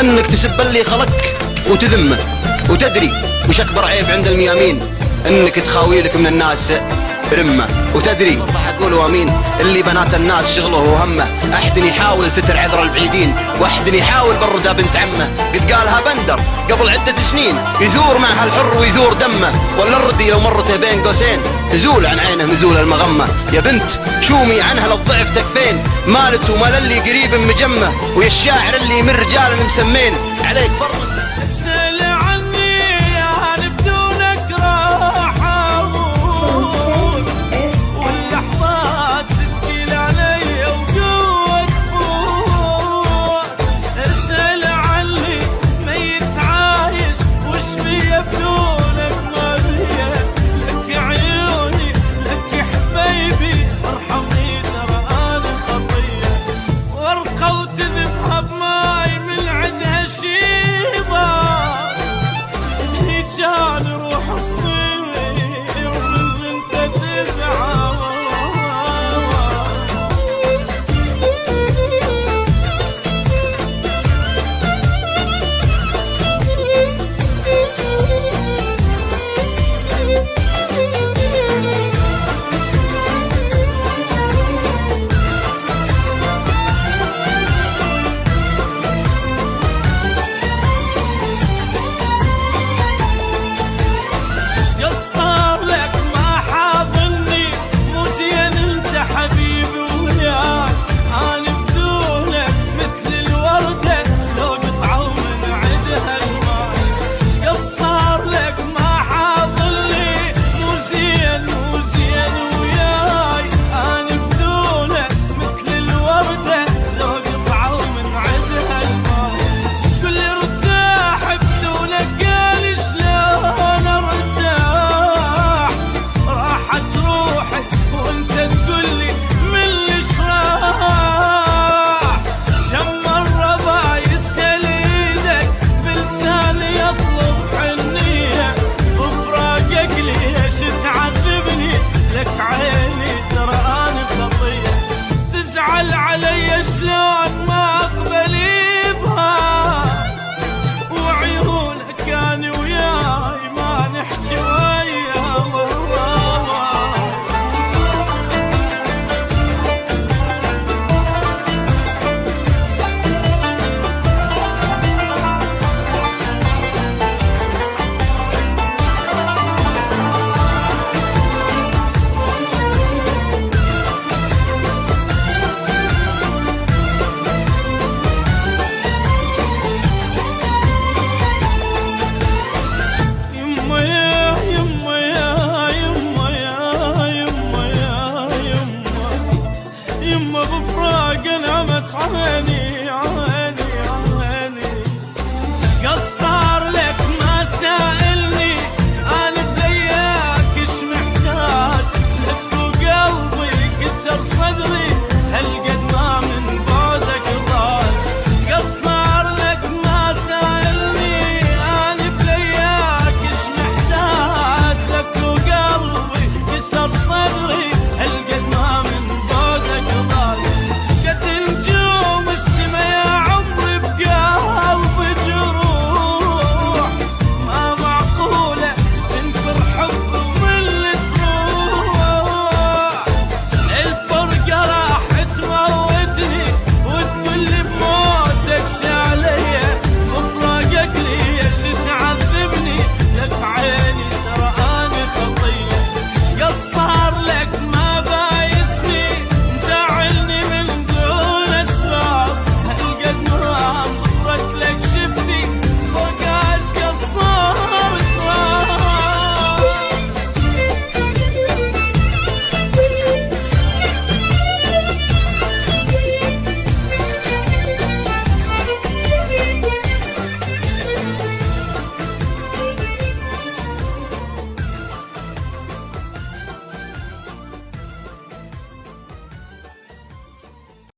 انك تسب اللي خلقك وتذمه، وتدري وش اكبر عيب عند الميامين؟ انك تخاويلك من الناس رمه. وتدري والله اقول وامين، اللي بنات الناس شغله وهمه، احد يحاول ستر عذر البعيدين، واحد يحاول برده بنت عمه. قد قالها بندر قبل عدة سنين، يثور معها الحر ويثور دمه، ولا الردي لو مرته بين قوسين تزول عن عينه مزول المغمه. يا بنت شومي عنها للضعف تكفين، مالت ومال اللي قريب مجمه، ويا الشاعر اللي من رجال مسمين عليك فرق